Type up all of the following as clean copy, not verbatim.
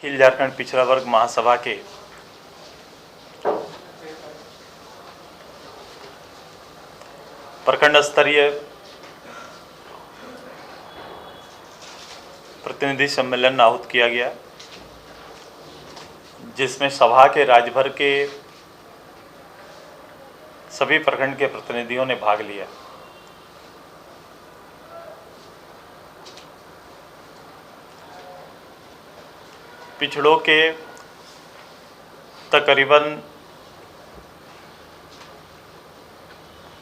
अखिल झारखंड पिछड़ा वर्ग महासभा के प्रखंड स्तरीय प्रतिनिधि सम्मेलन आहूत किया गया, जिसमें सभा के राज्य भर के सभी प्रखंड के प्रतिनिधियों ने भाग लिया। पिछड़ों के तकरीबन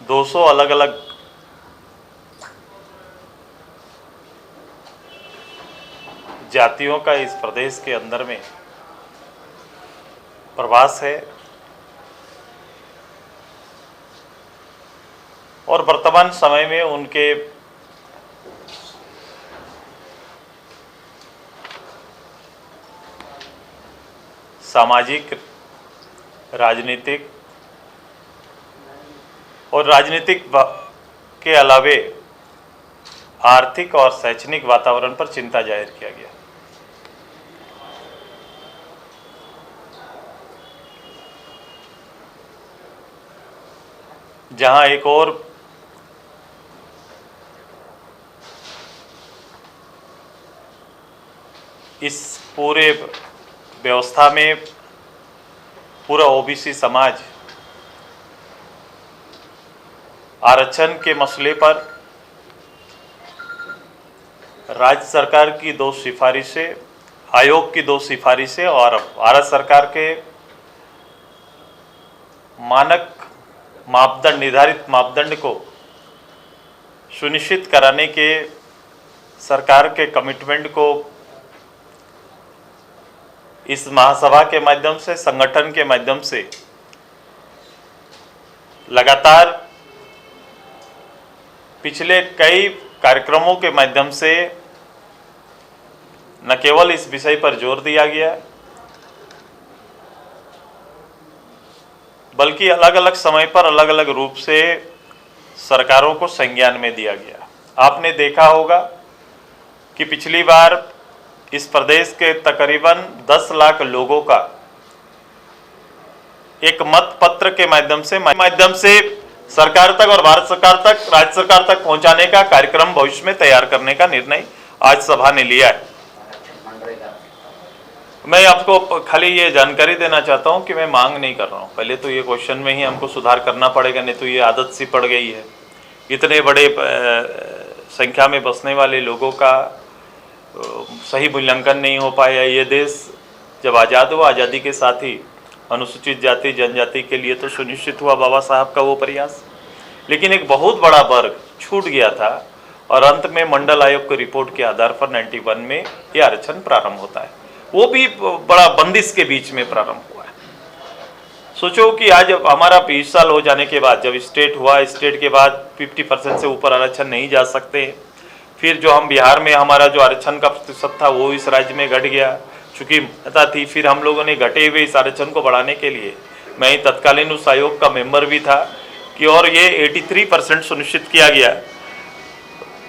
200 अलग अलग जातियों का इस प्रदेश के अंदर में प्रवास है और वर्तमान समय में उनके सामाजिक, राजनीतिक और राजनीतिक के अलावे आर्थिक और शैक्षणिक वातावरण पर चिंता जाहिर किया गया। जहां एक और इस पूरे व्यवस्था में पूरा ओबीसी समाज आरक्षण के मसले पर राज्य सरकार की 2 सिफारिशें, आयोग की 2 सिफारिशें और भारत सरकार के मानक मापदंड, निर्धारित मापदंड को सुनिश्चित कराने के सरकार के कमिटमेंट को इस महासभा के माध्यम से, संगठन के माध्यम से लगातार पिछले कई कार्यक्रमों के माध्यम से न केवल इस विषय पर जोर दिया गया, बल्कि अलग अलग समय पर अलग अलग रूप से सरकारों को संज्ञान में दिया गया। आपने देखा होगा कि पिछली बार इस प्रदेश के तकरीबन 10 लाख लोगों का एक मत पत्र के माध्यम से सरकार तक और भारत सरकार तक, राज्य सरकार तक पहुंचाने का कार्यक्रम भविष्य में तैयार करने का निर्णय आज सभा ने लिया है। मैं आपको खाली ये जानकारी देना चाहता हूं कि मैं मांग नहीं कर रहा हूं। पहले तो ये क्वेश्चन में ही हमको सुधार करना पड़ेगा, नहीं तो ये आदत सी पड़ गई है। इतने बड़े संख्या में बसने वाले लोगों का सही मूल्यांकन नहीं हो पाया। ये देश जब आज़ाद हुआ, आज़ादी के साथ ही अनुसूचित जाति जनजाति के लिए तो सुनिश्चित हुआ बाबा साहब का वो प्रयास, लेकिन एक बहुत बड़ा वर्ग छूट गया था और अंत में मंडल आयोग की रिपोर्ट के आधार पर 91 में ये आरक्षण प्रारंभ होता है। वो भी बड़ा बंदिश के बीच में प्रारंभ हुआ है। सोचो कि आज हमारा 20 साल हो जाने के बाद जब स्टेट हुआ, स्टेट के बाद 50% से ऊपर आरक्षण नहीं जा सकते। फिर जो हम बिहार में हमारा जो आरक्षण का प्रतिशत था वो इस राज्य में घट गया, चूँकि पता थी। फिर हम लोगों ने घटे हुए इस आरक्षण को बढ़ाने के लिए, मैं तत्कालीन उस आयोग का मेंबर भी था कि, और ये 83% सुनिश्चित किया गया।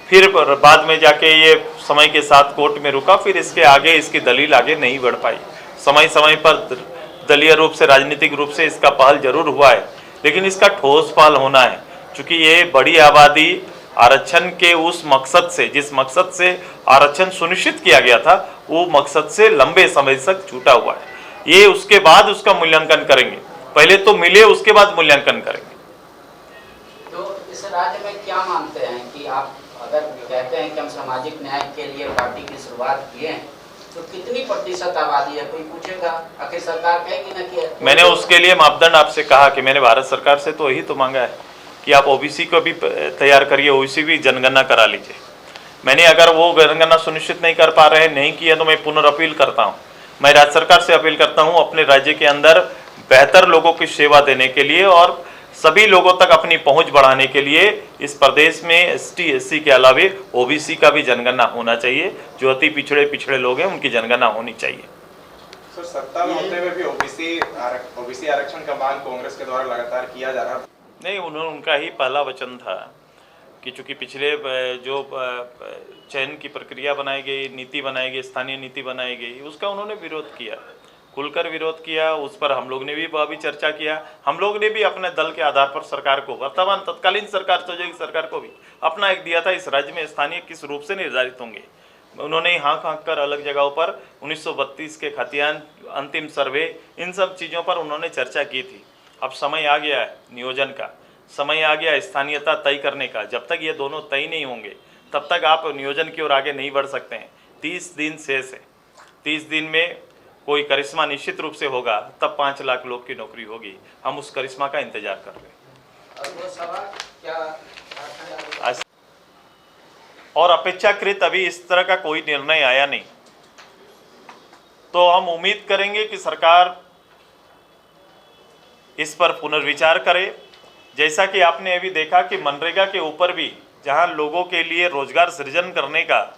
फिर बाद में जाके ये समय के साथ कोर्ट में रुका, फिर इसके आगे इसकी दलील आगे नहीं बढ़ पाई। समय समय पर दलीय रूप से, राजनीतिक रूप से इसका पहल जरूर हुआ है, लेकिन इसका ठोस पहल होना है, क्योंकि ये बड़ी आबादी आरक्षण के उस मकसद से, जिस मकसद से आरक्षण सुनिश्चित किया गया था, वो मकसद से लंबे समय तक छूटा हुआ है। ये उसके बाद उसका मूल्यांकन करेंगे, पहले तो मिले उसके बाद मूल्यांकन करेंगे। तो इस राज्य में क्या मानते हैं कि आप अगर कहते हैं कि हम सामाजिक न्याय के लिए पार्टी की शुरुआत किए हैं, तो कितनी प्रतिशत आबादी है? कोई पूछेगा, आखिर सरकार कहेगी ना कि मैंने उसके लिए मापदंड आपसे कहा कि मैंने भारत सरकार से तो यही तो मांगा है कि आप ओबीसी को भी तैयार करिए, ओबीसी भी जनगणना करा लीजिए। मैंने अगर वो जनगणना सुनिश्चित नहीं कर पा रहे, नहीं किया, तो मैं पुनर्अपील करता हूँ। मैं राज्य सरकार से अपील करता हूँ अपने राज्य के अंदर बेहतर लोगों की सेवा देने के लिए और सभी लोगों तक अपनी पहुंच बढ़ाने के लिए इस प्रदेश में एसटी एससी के अलावे ओबीसी का भी जनगणना होना चाहिए। जो अति पिछड़े लोग हैं उनकी जनगणना होनी चाहिए। सर, सत्ता में होते हुए भी ओबीसी आरक्षण का मांग कांग्रेस के द्वारा लगातार किया जा रहा है। नहीं, उनका ही पहला वचन था कि चूँकि पिछले जो चयन की प्रक्रिया बनाई गई, नीति बनाई गई, स्थानीय नीति बनाई गई, उसका उन्होंने विरोध किया, खुलकर विरोध किया। उस पर हम लोग ने भी अभी चर्चा किया। हम लोग ने भी अपने दल के आधार पर सरकार को, वर्तमान तत्कालीन सरकार, सहयोगी सरकार को भी अपना एक दिया था, इस राज्य में स्थानीय किस रूप से निर्धारित होंगे। उन्होंने हाँक हाँक कर अलग जगहों पर 1932 के खतियान, अंतिम सर्वे, इन सब चीज़ों पर उन्होंने चर्चा की थी। अब समय आ गया है नियोजन का, समय आ गया स्थानीयता तय करने का। जब तक ये दोनों तय नहीं होंगे तब तक आप नियोजन की ओर आगे नहीं बढ़ सकते हैं। 30 दिन शेष है, 30 दिन में कोई करिश्मा निश्चित रूप से होगा, तब 5 लाख लोग की नौकरी होगी। हम उस करिश्मा का इंतजार कर रहे हैं। और वो सवाल क्या और अपेक्षाकृत अभी इस तरह का कोई निर्णय आया नहीं, तो हम उम्मीद करेंगे कि सरकार इस पर पुनर्विचार करे। जैसा कि आपने अभी देखा कि मनरेगा के ऊपर भी, जहां लोगों के लिए रोजगार सृजन करने का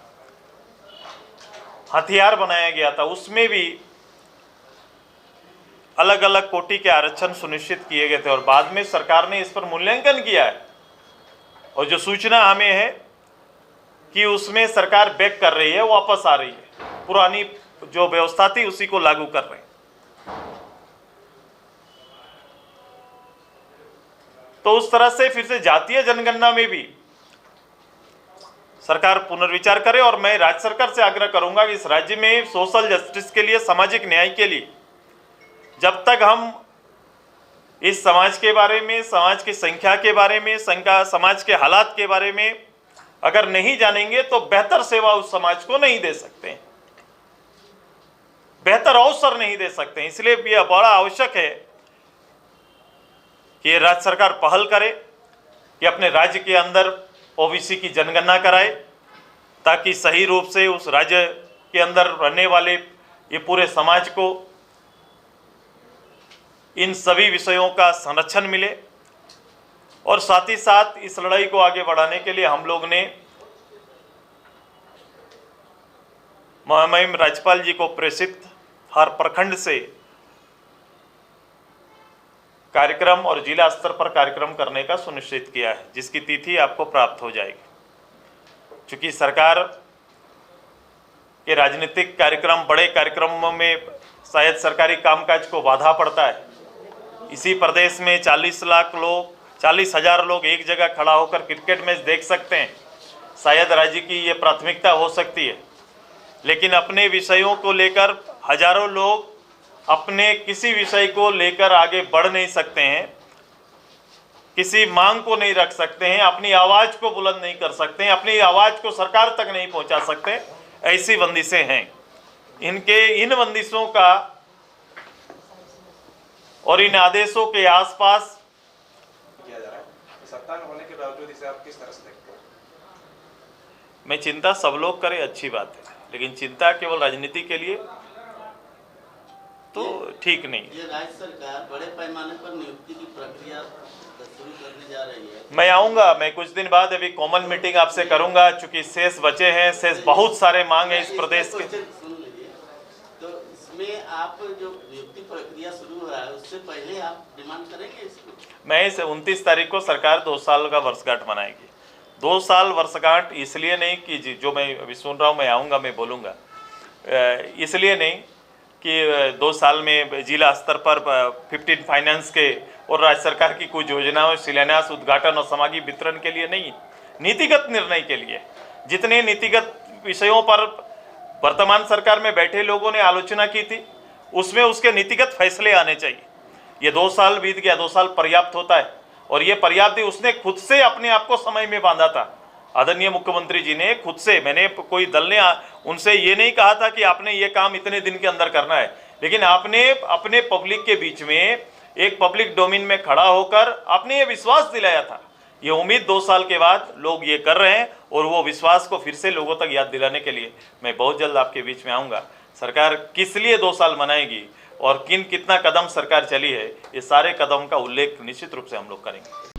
हथियार बनाया गया था, उसमें भी अलग अलग कोटि के आरक्षण सुनिश्चित किए गए थे और बाद में सरकार ने इस पर मूल्यांकन किया है। और जो सूचना हमें है कि उसमें सरकार बैक कर रही है, वापस आ रही है, पुरानी जो व्यवस्था थी उसी को लागू कर रहे हैं। तो उस तरह से फिर से जातीय जनगणना में भी सरकार पुनर्विचार करे। और मैं राज्य सरकार से आग्रह करूंगा कि इस राज्य में सोशल जस्टिस के लिए, सामाजिक न्याय के लिए, जब तक हम इस समाज के बारे में, समाज की संख्या के बारे में, समाज के हालात के बारे में अगर नहीं जानेंगे तो बेहतर सेवा उस समाज को नहीं दे सकते, बेहतर अवसर नहीं दे सकते। इसलिए यह बड़ा आवश्यक है कि राज्य सरकार पहल करे कि अपने राज्य के अंदर ओबीसी की जनगणना कराए, ताकि सही रूप से उस राज्य के अंदर रहने वाले ये पूरे समाज को इन सभी विषयों का संरक्षण मिले। और साथ ही साथ इस लड़ाई को आगे बढ़ाने के लिए हम लोग ने महामहिम राज्यपाल जी को प्रेषित हर प्रखंड से कार्यक्रम और जिला स्तर पर कार्यक्रम करने का सुनिश्चित किया है, जिसकी तिथि आपको प्राप्त हो जाएगी। चूंकि सरकार के राजनीतिक कार्यक्रम, बड़े कार्यक्रमों में शायद सरकारी कामकाज को बाधा पड़ता है। इसी प्रदेश में 40,000 लोग एक जगह खड़ा होकर क्रिकेट मैच देख सकते हैं, शायद राज्य की ये प्राथमिकता हो सकती है। लेकिन अपने विषयों को लेकर हजारों लोग अपने किसी विषय को लेकर आगे बढ़ नहीं सकते हैं, किसी मांग को नहीं रख सकते हैं, अपनी आवाज़ को बुलंद नहीं कर सकते हैं, अपनी आवाज़ को सरकार तक नहीं पहुंचा सकते। ऐसी बंदिशें हैं। इन बंदिशों का और इन आदेशों के आसपास किया जा रहा है। सत्ता में होने के बावजूद इसे आप किस तरह से देखते हैं? मैं चिंता सब लोग करें, अच्छी बात है, लेकिन चिंता केवल राजनीति के लिए तो ठीक नहीं। ये राज्य सरकार बड़े पैमाने पर नियुक्ति की प्रक्रिया शुरू करने जा रही है। मैं आऊंगा, मैं कुछ दिन बाद अभी कॉमन मीटिंग आपसे करूंगा, चूंकि शेष बचे हैं, शेष बहुत सारे मांग है इस प्रदेश के। सुन लीजिए, तो इसमें आप जो नियुक्ति प्रक्रिया शुरू हो रहा है उससे पहले आप डिमांड करेंगे इसको? मैं इस 29 तारीख को सरकार 2 साल का वर्षगांठ मनाएगी। 2 साल वर्षगांठ इसलिए नहीं कि जो मैं अभी सुन रहा हूँ, मैं आऊँगा, मैं बोलूँगा, इसलिए नहीं कि 2 साल में जिला स्तर पर 15 फाइनेंस के और राज्य सरकार की कुछ योजनाओं, शिलान्यास, उद्घाटन और सामग्री वितरण के लिए नहीं, नीतिगत निर्णय के लिए। जितने नीतिगत विषयों पर वर्तमान सरकार में बैठे लोगों ने आलोचना की थी, उसमें उसके नीतिगत फैसले आने चाहिए। ये 2 साल बीत गया, 2 साल पर्याप्त होता है, और ये पर्याप्त ही उसने खुद से अपने आप को समय में बांधा था। आदरणीय मुख्यमंत्री जी ने खुद से, मैंने कोई दल ने उनसे ये नहीं कहा था कि आपने ये काम इतने दिन के अंदर करना है, लेकिन आपने अपने पब्लिक के बीच में एक पब्लिक डोमेन में खड़ा होकर आपने ये विश्वास दिलाया था। ये उम्मीद 2 साल के बाद लोग ये कर रहे हैं, और वो विश्वास को फिर से लोगों तक याद दिलाने के लिए मैं बहुत जल्द आपके बीच में आऊँगा। सरकार किस लिए 2 साल मनाएगी और कितना कदम सरकार चली है, ये सारे कदम का उल्लेख निश्चित रूप से हम लोग करेंगे।